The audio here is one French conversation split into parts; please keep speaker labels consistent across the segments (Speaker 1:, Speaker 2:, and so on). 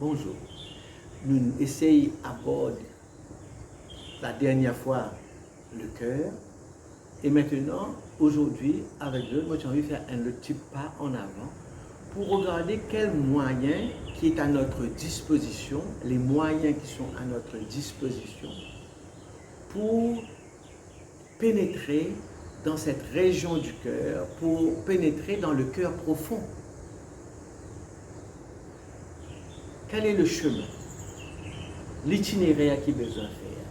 Speaker 1: Bonjour. Nous essayons d'aborder la dernière fois le cœur. Et maintenant, aujourd'hui, avec eux, moi j'ai envie de faire un petit pas en avant pour regarder quels moyens qui est à notre disposition, les moyens qui sont à notre disposition pour pénétrer dans cette région du cœur, pour pénétrer dans le cœur profond. Quel est le chemin, l'itinéraire qu'il besoin de faire,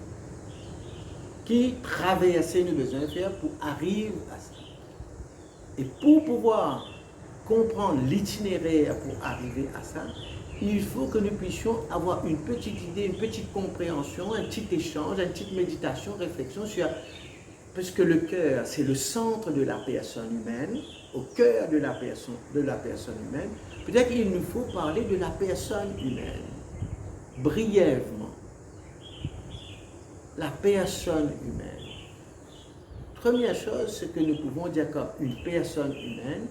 Speaker 1: qui traverser nous besoin de faire pour arriver à ça. Et pour pouvoir comprendre l'itinéraire pour arriver à ça, il faut que nous puissions avoir une petite idée, une petite compréhension, un petit échange, une petite méditation, réflexion sur, parce que le cœur, c'est le centre de la personne humaine, au cœur de la personne humaine. Peut-être qu'il nous faut parler de la personne humaine, brièvement. La personne humaine. Première chose, c'est que nous pouvons dire comme une personne humaine,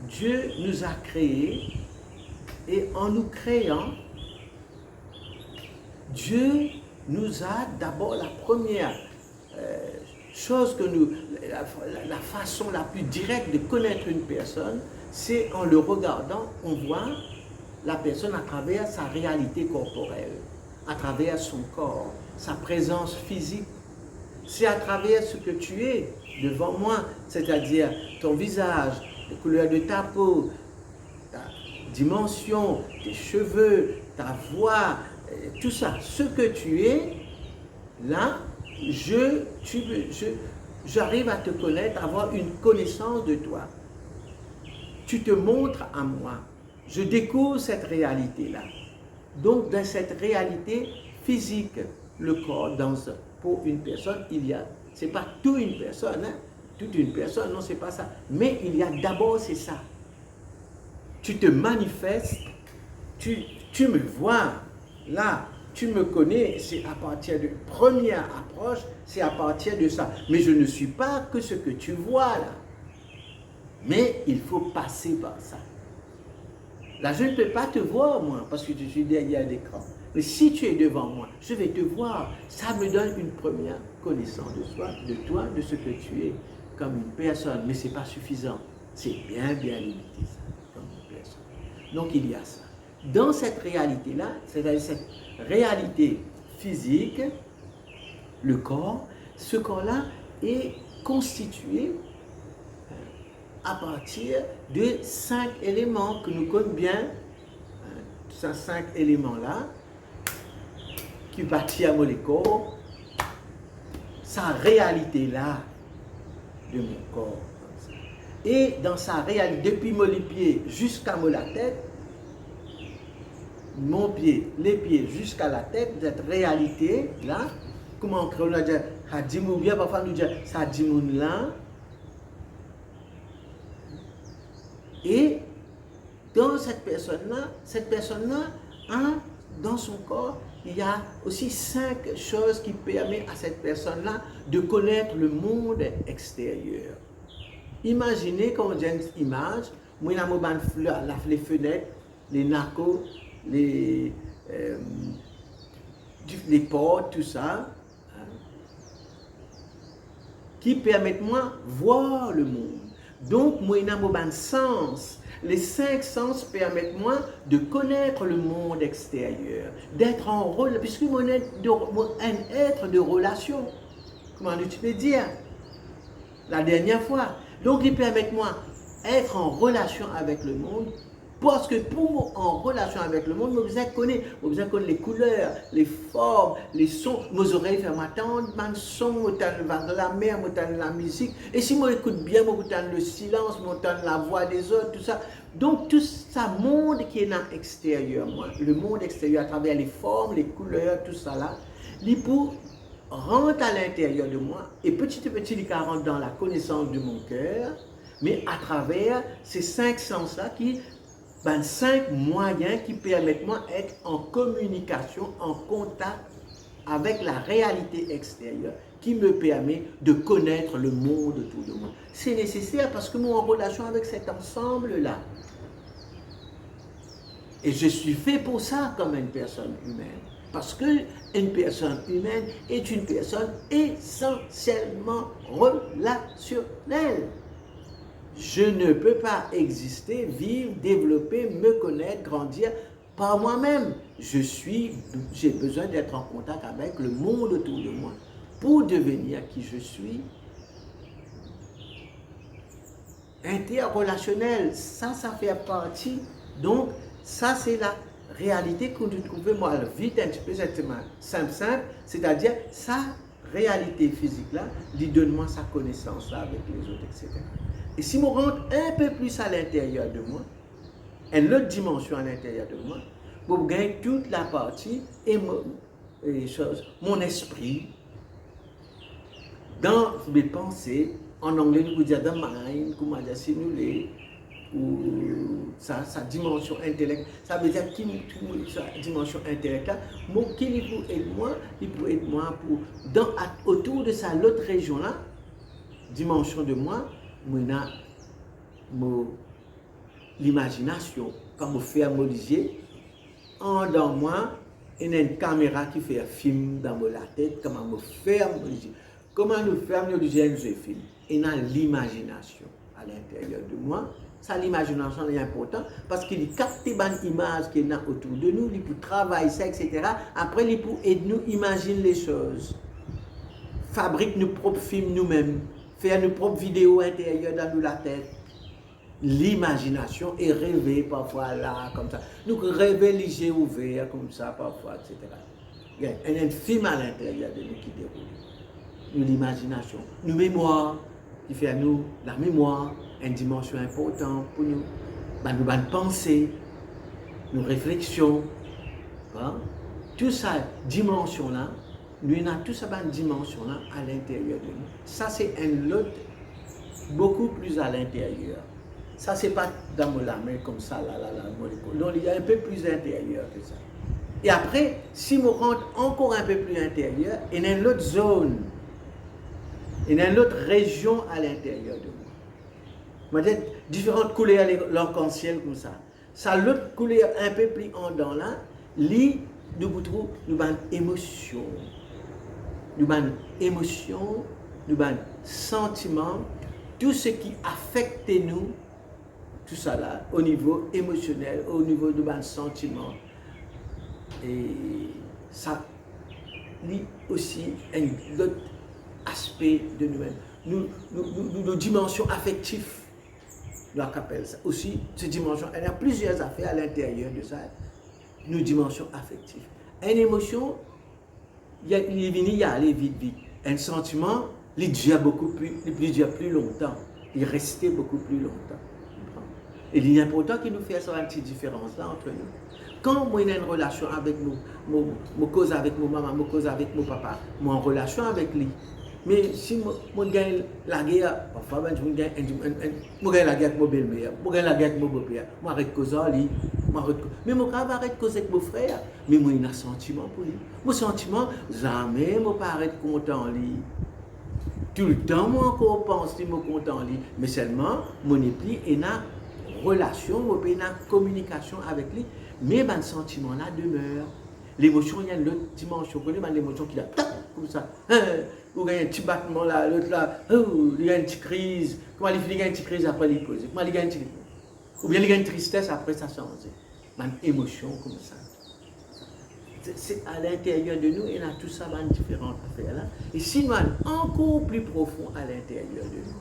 Speaker 1: Dieu nous a créés et en nous créant, Dieu nous a d'abord la première chose que la façon la plus directe de connaître une personne, c'est en le regardant, on voit la personne à travers sa réalité corporelle, à travers son corps, sa présence physique. C'est à travers ce que tu es devant moi, c'est-à-dire ton visage, la couleur de ta peau, ta dimension, tes cheveux, ta voix, tout ça, ce que tu es, là, j'arrive à te connaître, à avoir une connaissance de toi. Tu te montres à moi. Je découvre cette réalité-là. Donc, dans cette réalité physique, le corps, pour une personne, c'est pas toute une personne, hein? Toute une personne, non, c'est pas ça. Mais il y a d'abord, c'est ça. Tu te manifestes, tu me vois, là, tu me connais, c'est à partir de première approche, c'est à partir de ça. Mais je ne suis pas que ce que tu vois là. Mais il faut passer par ça. Là, je ne peux pas te voir, moi, parce que je suis derrière l'écran. Mais si tu es devant moi, je vais te voir. Ça me donne une première connaissance de toi, de ce que tu es comme une personne. Mais ce n'est pas suffisant. C'est bien limité, ça, comme une personne. Donc, il y a ça. Dans cette réalité-là, c'est-à-dire cette réalité physique, le corps, ce corps-là est constitué à partir de 5 éléments que nous connaissons bien, ces 5 éléments-là, qui bâtissent mon corps, sa réalité-là de mon corps. Et dans sa réalité, depuis mon pied jusqu'à la tête, mon pied, les pieds jusqu'à la tête, cette réalité-là, comment on a dit, parfois nous dit, ça dit là. Et dans cette personne-là, dans son corps, il y a aussi 5 choses qui permettent à cette personne-là de connaître le monde extérieur. Imaginez quand on dit une image, moi j'ai les fenêtres, les narcos, les portes, tout ça, qui permettent moi de voir le monde. Donc, moi, j'ai un sens. Les 5 sens permettent moi de connaître le monde extérieur, d'être en relation, puisque moi, un être de relation. Comment tu peux dire? La dernière fois. Donc, ils permettent moi d'être en relation avec le monde. Parce que pour en relation avec le monde, vous besoin connaître les couleurs, les formes, les sons. Mes oreilles font m'entendre, mon son, m'entendre la mer, m'entendre la musique. Et si moi écoute bien, m'entendre le silence, m'entendre la voix des autres, tout ça. Donc tout ça, monde qui est dans l'extérieur, moi, le monde extérieur à travers les formes, les couleurs, tout ça là, il pour rentre à l'intérieur de moi et petit à petit il rentre dans la connaissance de mon cœur, mais à travers ces 5 sens là qui 5 moyens qui permettent moi d'être en communication, en contact avec la réalité extérieure qui me permet de connaître le monde autour de moi. C'est nécessaire parce que moi en relation avec cet ensemble-là. Et je suis fait pour ça comme une personne humaine. Parce qu'une personne humaine est une personne essentiellement relationnelle. Je ne peux pas exister, vivre, développer, me connaître, grandir par moi-même. J'ai besoin d'être en contact avec le monde autour de moi pour devenir qui je suis. Interrelationnel, ça fait partie. Donc, ça c'est la réalité que nous trouvons, moi, vite un petit peu simple, c'est-à-dire sa réalité physique là, lui donne-moi sa connaissance là avec les autres, etc. Et si je rentre un peu plus à l'intérieur de moi, une autre dimension à l'intérieur de moi, je gagne toute la partie et mon esprit, dans mes pensées, en anglais, nous disons the mind, comme on dit, simulé, ou sa dimension intellectuelle, ça veut dire sa dimension intellectuelle, il peut aider moi pour, autour de ça, l'autre région là, dimension de moi, l'imagination, quand je fais mon yeux, dans moi, il y a une caméra qui fait un film dans la tête, comment je fais mon yeux. Comment nous faire nos yeux film. Il y a l'imagination à l'intérieur de moi. Ça, l'imagination est important parce qu'il capte les images qui sont autour de nous, il peut travailler ça, etc. Après, il peut aider nous imaginer les choses. Fabrique nos propres films nous-mêmes. Faire nos propres vidéos intérieures dans la tête. L'imagination est rêvée parfois là, comme ça. Nous rêvons les yeux ouverts, comme ça, parfois, etc. Il y a un film à l'intérieur de nous qui déroule. L'imagination, nos mémoires, qui fait à nous la mémoire, une dimension importante pour nous, nos pensées, nos réflexions, hein? Tout ça, dimension-là, nous avons tout ça, dimension-là à l'intérieur de nous. Ça, c'est un lot beaucoup plus à l'intérieur. Ça, c'est pas dans la main comme ça, molécule. Donc, il y a un peu plus intérieur que ça. Et après, si on rentre encore un peu plus intérieur, il y a une autre zone. Il y a une autre région à l'intérieur de moi. Il y a différentes couleurs l'arc-en-ciel comme ça. Ça, l'autre couleur un peu plus en dedans là, nous avons une émotion. Nous avons émotion, nous avons sentiment, tout ce qui affecte nous, tout ça là, au niveau émotionnel, au niveau de nos sentiments. Et ça, lit aussi un autre aspect de nous-mêmes. Nos dimensions affectives, nous appelons ça. Aussi, ces dimensions, il y a plusieurs affaires à l'intérieur de ça, nos dimensions affectives. Une émotion, il est allé vite. Un sentiment, il dure plus longtemps. Il restait beaucoup plus longtemps. Et il est important qu'il nous fasse une petite différence là entre nous. Quand moi j'ai une relation avec moi cause avec mon maman, moi cause avec mon papa, moi en relation avec lui. Mais si moi gagne la guerre, parfois je gagne la guerre avec mon belle-mère, moi gagne la guerre avec mon beau-père, moi arrête causer lui, mais moi quand arrête causer avec mon frère, mais moi j'ai un sentiment pour lui. Mon sentiment, jamais moi pas arrête content lui. Tout le temps moi encore pense que moi content lui, mais seulement mon époux est une relation, une communication avec lui, mais le sentiment là demeure. L'émotion, il y a une autre dimension. Vous connaissez l'émotion qui a comme ça. Ou il y a un petit battement là, l'autre là, il y a une petite crise. Comment il y a une petite crise après il pose. Comment il y a une petite... Ou bien il y a une tristesse après ça change. Une émotion comme ça. C'est à l'intérieur de nous, il y a tout ça, différentes affaires là. Et si nous allons encore plus profond à l'intérieur de nous,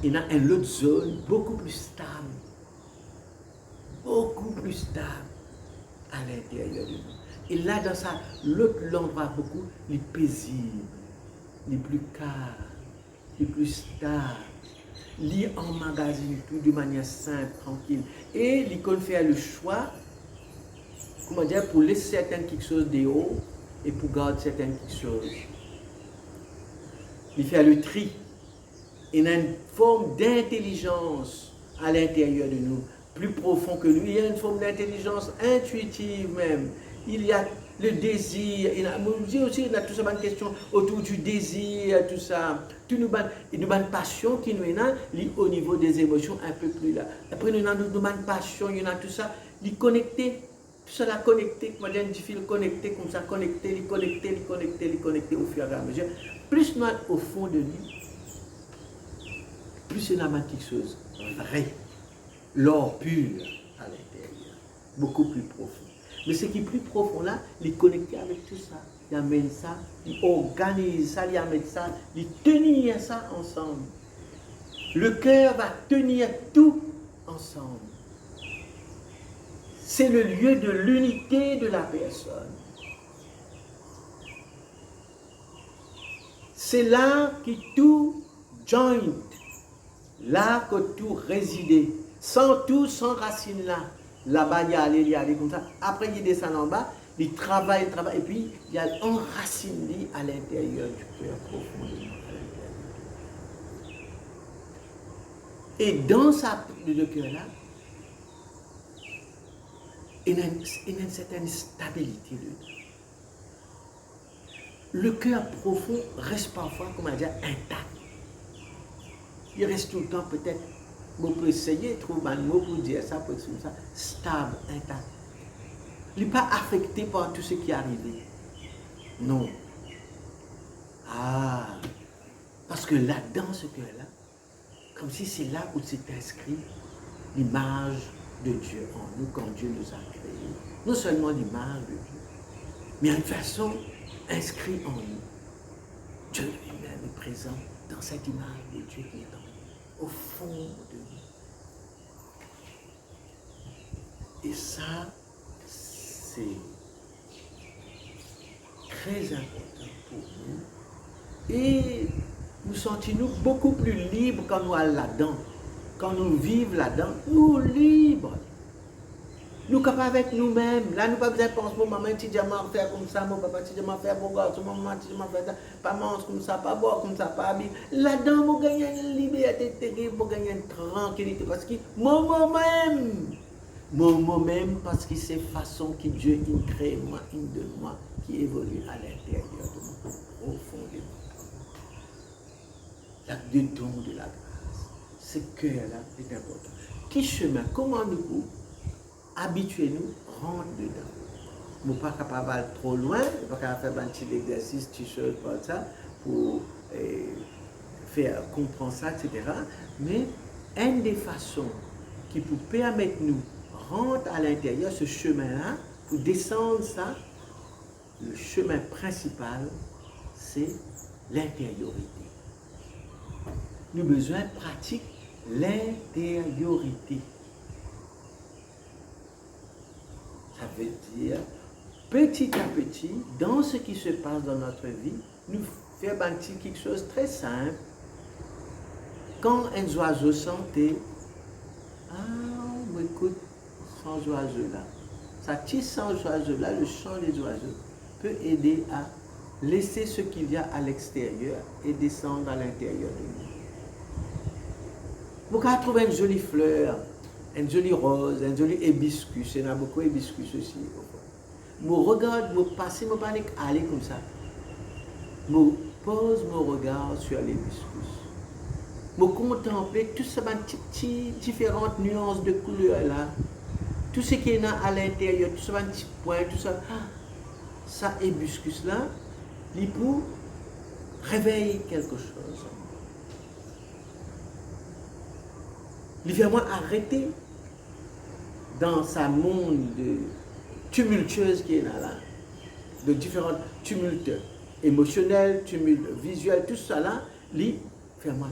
Speaker 1: il y a une autre zone beaucoup plus stable. Beaucoup plus stable à l'intérieur de nous. Et là, dans ça, l'autre l'endroit beaucoup les paisibles, les plus calmes, les plus stables, les emmagasiner tout de manière simple, tranquille. Et les qu'on fait le choix, comment dire, pour laisser certaines quelque chose de haut et pour garder certaines quelque chose. Il fait le tri. Il y a une forme d'intelligence à l'intérieur de nous, plus profond que nous. Il y a une forme d'intelligence intuitive même. Il y a le désir, il y a aussi tout ça, une question autour du désir, tout ça, tout nous une passion qui nous est là, au niveau des émotions un peu plus là. Après nous avons une passion, il y a tout ça, les connecter, tout ça là connecté, comment dire, du fil connecté comme ça, connecté au fur et à mesure. Plus nous au fond de nous, plus c'est quelque chose vrai, l'or pur à l'intérieur, beaucoup plus profond. Mais ce qui est plus profond là, il est connecté avec tout ça. Il amène ça, il organise ça, il amène ça, il tenir ça ensemble. Le cœur va tenir tout ensemble. C'est le lieu de l'unité de la personne. C'est là que tout joint, là que tout résidait. Sans tout, sans racine là. Là-bas, il y a comme ça. Après, il descend en bas, il travaille, et puis il y a un racine à l'intérieur du cœur, profondément à l'intérieur. Et dans le cœur là, il y a une certaine stabilité. Le cœur profond reste parfois, comment dire, intact. Il reste tout le temps peut-être. On peut essayer de trouver un mot pour dire ça, pour dire ça, stable, intact. Il n'est pas affecté par tout ce qui est arrivé. Non. Ah, parce que là, dans ce cœur-là, comme si c'est là où s'est inscrit l'image de Dieu en nous, quand Dieu nous a créés. Non seulement l'image de Dieu, mais en une façon inscrite en nous. Dieu lui-même est présent dans cette image de Dieu qui est en nous, au fond de nous. Et ça, c'est très important pour nous. Et nous sentons-nous beaucoup plus libres quand nous allons là-dedans. Quand nous vivons là-dedans, nous libres. Nous sommes capables avec nous-mêmes. Là, nous n'avons pas besoin de penser, mon maman, tu dis à moi faire comme ça, mon papa, tu dis à moi faire mon garçon, mon maman, tu dis à moi faire ça, pas manger comme ça, pas boire comme ça, pas habiller. Là-dedans, nous gagnons une liberté terrible, nous gagnons une tranquillité parce que moi-même, parce que c'est façon que Dieu crée moi, une de moi, qui évolue à l'intérieur de moi, profondément. Le don de la grâce, ce cœur-là est important. Qui chemin, comment nous pouvons habituer-nous, rentrer dedans. Nous ne sommes pas capables d'aller trop loin, nous ne sommes pas capables de faire un petit exercice, petit chose comme ça, pour faire comprendre ça, etc. Mais une des façons qui peut permettre nous rentrer à l'intérieur, ce chemin-là, pour descendre ça, le chemin principal, c'est l'intériorité. Nous avons besoin de pratiquer l'intériorité. Ça veut dire, petit à petit, dans ce qui se passe dans notre vie, nous faire quelque chose de très simple. Quand un oiseau sentait, écoute, sans oiseau là, ça tisse sans oiseau là, le chant des oiseaux peut aider à laisser ce qu'il y a à l'extérieur et descendre à l'intérieur de nous. Vous pouvez trouver une jolie fleur, une jolie rose, un joli hibiscus, il y en a beaucoup d'hibiscus aussi. Je regarde, je passe, je ne vais pas aller comme ça. Je pose mon regard sur l'hibiscus. Je contemple toutes ces petites différentes nuances de couleurs là. Tout ce qui est à l'intérieur, tout ces petits points, tout ça. Ça hibiscus là, il peut réveiller quelque chose. Il fait moi arrêter dans sa monde tumultueuse qui est là, de différents tumultes émotionnels, tumultes visuels, tout ça là, il fait moi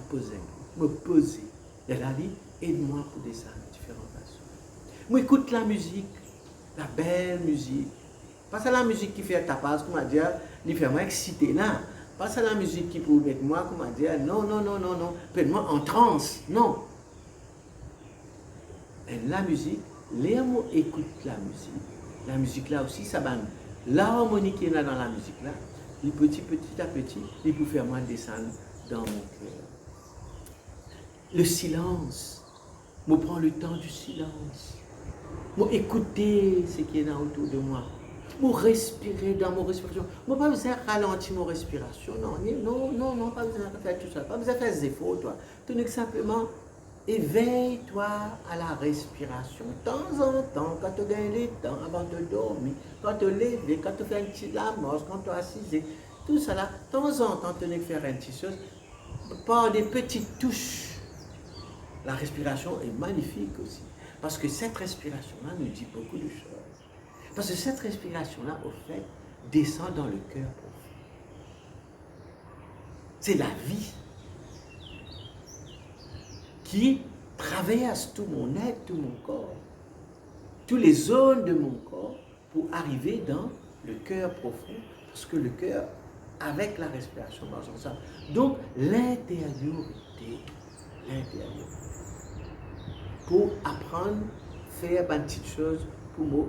Speaker 1: me poser. Et là, il aide-moi pour descendre de différentes façons. Moi, écoute la musique, la belle musique. Pas ça la musique qui fait tapas, comment dire, il fait moi exciter là. Pas ça la musique qui peut mettre moi, comment dire, non, peut-moi en transe, non. Et la musique, les mots écoutent la musique là aussi, ça va. L'harmonie qui est là dans la musique là, petit à petit, il peut faire moi descendre dans mon cœur. Le silence, je prends le temps du silence, je écouter ce qui est là autour de moi. Pour respirer dans mon respiration. Moi, pas besoin de ralentir mon respiration. Non, non, pas besoin de faire tout ça. Pas besoin de faire des efforts, toi. Tu n'es que simplement éveille-toi à la respiration. De temps en temps, quand tu gagnes le temps avant de dormir, quand tu te lever, quand tu fais un petit lamos, quand tu assisé, tout ça là, de temps en temps, tu n'es que faire un petit chose par des petites touches. La respiration est magnifique aussi. Parce que cette respiration-là nous dit beaucoup de choses. Parce que cette respiration-là, au fait, descend dans le cœur profond. C'est la vie qui traverse tout mon être, tout mon corps, toutes les zones de mon corps pour arriver dans le cœur profond. Parce que le cœur, avec la respiration, marche ensemble. Donc, l'intériorité, pour apprendre, faire une petite chose pour moi,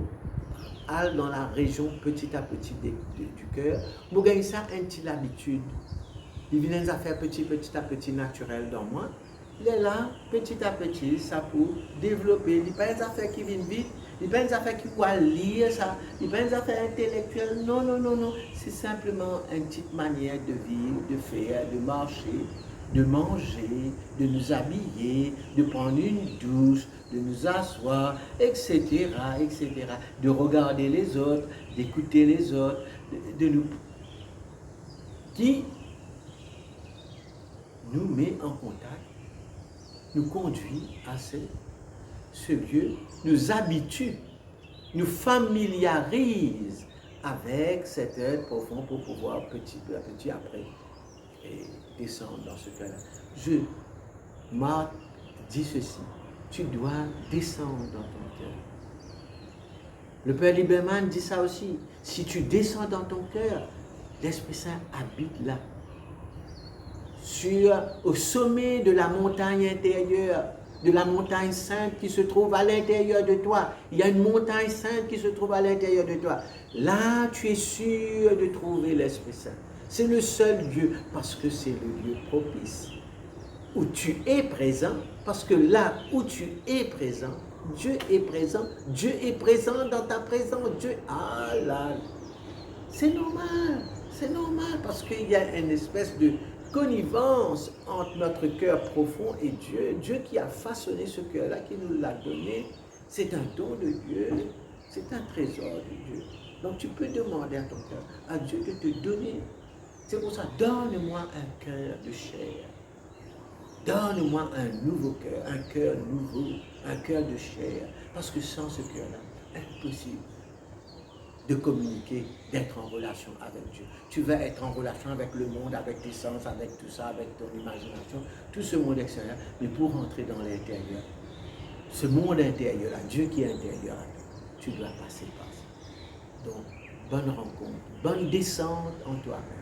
Speaker 1: aller dans la région petit à petit du cœur, pour gagner ça une petite habitude. Il vient à faire petit à petit naturel dans moi. Il est là, petit à petit, ça pour développer. Il n'y a pas des affaires qui viennent vite, il n'y a pas des affaires qui vont lire ça, il n'y a pas des affaires intellectuelles. Non. C'est simplement une petite manière de vivre, de faire, de marcher, de manger, de nous habiller, de prendre une douche, de nous asseoir, etc., de regarder les autres, d'écouter les autres, de nous... qui nous met en contact, nous conduit à ce lieu, nous habitue, nous familiarise avec cet être profond pour pouvoir petit à petit après descendre dans ce cas-là. Marc dit ceci, tu dois descendre dans ton cœur. Le Père Lieberman dit ça aussi, si tu descends dans ton cœur, l'Esprit Saint habite là. Au sommet de la montagne intérieure, de la montagne sainte qui se trouve à l'intérieur de toi. Il y a une montagne sainte qui se trouve à l'intérieur de toi. Là, tu es sûr de trouver l'Esprit Saint. C'est le seul lieu, parce que c'est le lieu propice, où tu es présent, parce que là où tu es présent, Dieu est présent. Dieu est présent dans ta présence. Dieu, ah là, c'est normal, parce qu'il y a une espèce de connivence entre notre cœur profond et Dieu. Dieu qui a façonné ce cœur-là, qui nous l'a donné, c'est un don de Dieu, c'est un trésor de Dieu. Donc tu peux demander à ton cœur, à Dieu de te donner. C'est pour ça, donne-moi un cœur de chair. Donne-moi un nouveau cœur, un cœur nouveau, un cœur de chair. Parce que sans ce cœur-là, impossible de communiquer, d'être en relation avec Dieu. Tu vas être en relation avec le monde, avec tes sens, avec tout ça, avec ton imagination, tout ce monde extérieur. Mais pour rentrer dans l'intérieur, ce monde intérieur-là, Dieu qui est intérieur à toi, tu dois passer par ça. Donc, bonne rencontre, bonne descente en toi-même.